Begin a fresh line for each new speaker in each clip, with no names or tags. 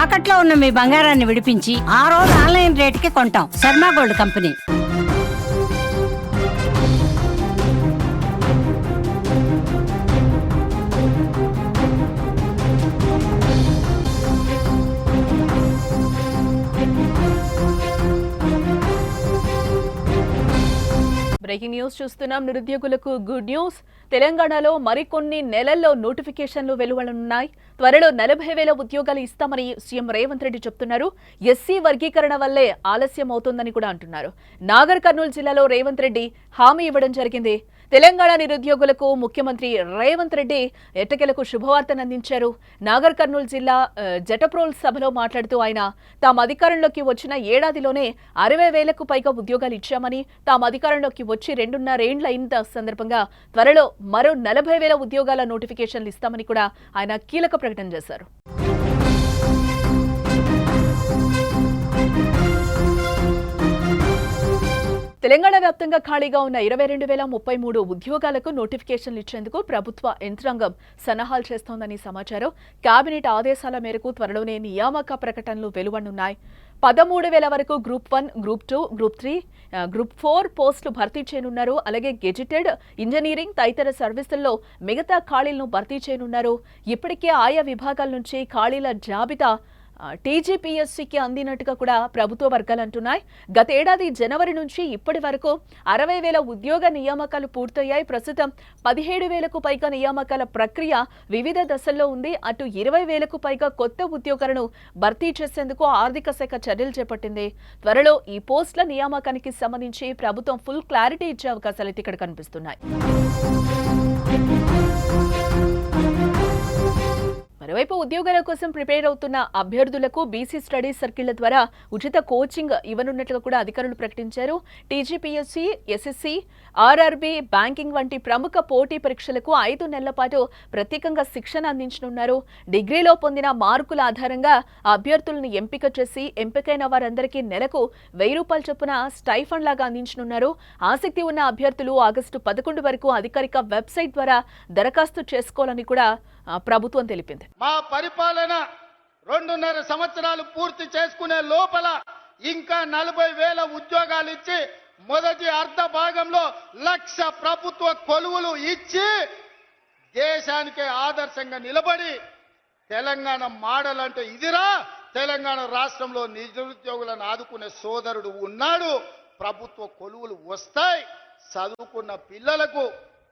తాకట్లో ఉన్న మీ బంగారాన్ని విడిపించి ఆ రోజు ఆన్లైన్ రేటుకి కొంటాం. Sharma gold company.
Breaking news చూస్తున్నాం. నిరుద్యోగులకు గుడ్ న్యూస్. తెలంగాణలో మరికొన్ని నెలల్లో నోటిఫికేషన్లు వెలువడనున్నాయి. త్వరలో 40,000 ఉద్యోగాలు ఇస్తామని సీఎం రేవంత్ రెడ్డి చెప్తున్నారు. ఎస్సీ వర్గీకరణ వల్లే ఆలస్యం అవుతోందని కూడా అంటున్నారు. నాగర్ కర్నూలు జిల్లాలో రేవంత్ రెడ్డి హామీ ఇవ్వడం జరిగింది. తెలంగాణ నిరుద్యోగులకు ముఖ్యమంత్రి రేవంత్ రెడ్డి ఎట్టకేలకు శుభవార్తను అందించారు. నాగర్ కర్నూలు జిల్లా జటప్రోల్ సభలో మాట్లాడుతూ ఆయన తాము అధికారంలోకి వచ్చిన ఏడాదిలోనే 60,000కు పైగా ఉద్యోగాలు ఇచ్చామని, తాము అధికారంలోకి వచ్చి 2.5 ఏళ్ల అయిన సందర్భంగా త్వరలో మరో 40,000 ఉద్యోగాల నోటిఫికేషన్లు ఇస్తామని కూడా ఆయన కీలక ప్రకటన చేశారు. తెలంగాణ వ్యాప్తంగా ఖాళీగా ఉన్న 22,033 ఉద్యోగాలకు నోటిఫికేషన్లు ఇచ్చేందుకు ప్రభుత్వ యంత్రాంగం సన్నాహాలు చేస్తోందని సమాచారం. కేబినెట్ ఆదేశాల మేరకు త్వరలోనే నియామక ప్రకటనలు వెలువడనున్నాయి. 13,000 వరకు గ్రూప్ 1, గ్రూప్ 2, గ్రూప్ 3, గ్రూప్ 4 పోస్టులు భర్తీ చేయనున్నారు. అలాగే గెజిటెడ్, ఇంజనీరింగ్ తదితర సర్వీసుల్లో మిగతా ఖాళీలను భర్తీ చేయనున్నారు. ఇప్పటికే ఆయా విభాగాల నుంచి ఖాళీల జాబితా టీజీపీఎస్సీకి అందినట్టుగా కూడా ప్రభుత్వ వర్గాలు అంటున్నాయి. గత ఏడాది జనవరి నుంచి ఇప్పటి వరకు 60,000 ఉద్యోగ నియామకాలు పూర్తయ్యాయి. ప్రస్తుతం 17,000కు పైగా నియామకాల ప్రక్రియ వివిధ దశల్లో ఉంది. అటు 20,000కు పైగా కొత్త ఉద్యోగాలను భర్తీ చేసేందుకు ఆర్థిక శాఖ చర్యలు చేపట్టింది. త్వరలో ఈ పోస్టుల నియామకానికి సంబంధించి ప్రభుత్వం ఫుల్ క్లారిటీ ఇచ్చే అవకాశాలు అయితే ఇక్కడ కనిపిస్తున్నాయి. మరోవైపు ఉద్యోగాల కోసం ప్రిపేర్ అవుతున్న అభ్యర్థులకు బీసీ స్టడీస్ సర్కిళ్ల ద్వారా ఉచిత కోచింగ్ ఇవ్వనున్నట్లుగా కూడా అధికారులు ప్రకటించారు. టీజీపీఎస్సీ, ఎస్ఎస్సీ, ఆర్ఆర్బీ, బ్యాంకింగ్ వంటి ప్రముఖ పోటీ పరీక్షలకు 5 నెలల పాటు ప్రత్యేకంగా శిక్షణ అందించనున్నారు. డిగ్రీలో పొందిన మార్కుల ఆధారంగా అభ్యర్థులను ఎంపిక చేసి ఎంపికైన వారందరికీ నెలకు 1,000 రూపాయల చొప్పున స్టైఫండ్ లాగా అందించనున్నారు. ఆసక్తి ఉన్న అభ్యర్థులు ఆగస్టు 11 వరకు అధికారిక వెబ్సైట్ ద్వారా దరఖాస్తు చేసుకోవాలని కూడా ప్రభుత్వం తెలిపింది.
మా పరిపాలన 2.5 సంవత్సరాలు పూర్తి చేసుకునే లోపల ఇంకా 40,000 ఉద్యోగాలు ఇచ్చి మొదటి అర్ధ భాగంలో 1,00,000 ప్రభుత్వ కొలువులు ఇచ్చి దేశానికే ఆదర్శంగా నిలబడి తెలంగాణ మోడల్ అంటే ఇదిరా, తెలంగాణ రాష్ట్రంలో నిరుద్యోగులను ఆదుకునే సోదరుడు ఉన్నాడు. ప్రభుత్వ కొలువులు వస్తాయి. చదువుకున్న పిల్లలకు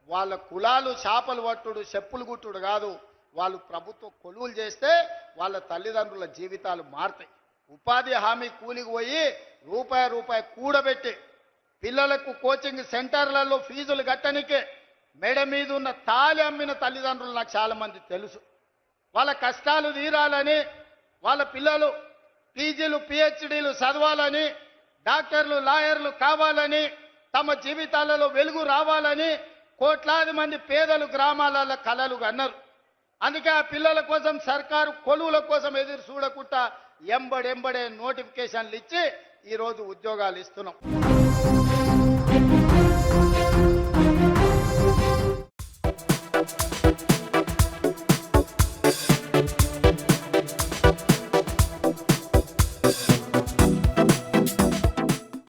వాళ్ళ కులాలు చేపలు పట్టుడు, చెప్పులు గుట్టుడు కాదు. వాళ్ళు ప్రభుత్వ కొలువులు చేస్తే వాళ్ళ తల్లిదండ్రుల జీవితాలు మారుతాయి. ఉపాధి హామీ కూలికి పోయి రూపాయి కూడబెట్టి పిల్లలకు కోచింగ్ సెంటర్లలో ఫీజులు కట్టనికే మెడ మీద ఉన్న తాళి అమ్మిన తల్లిదండ్రులు నాకు చాలా మంది తెలుసు. వాళ్ళ కష్టాలు తీరాలని, వాళ్ళ పిల్లలు పీజీలు, పిహెచ్డీలు చదవాలని, డాక్టర్లు, లాయర్లు కావాలని, తమ జీవితాలలో వెలుగు రావాలని కోట్లాది మంది పేదలు గ్రామాలలో కలలు అన్నారు. అందుకే ఆ పిల్లల కోసం సర్కారు కొలువుల కోసం ఎదురు చూడకుండా ఎంబడెంబడే నోటిఫికేషన్లు ఇచ్చి ఈరోజు ఉద్యోగాలు ఇస్తున్నాం.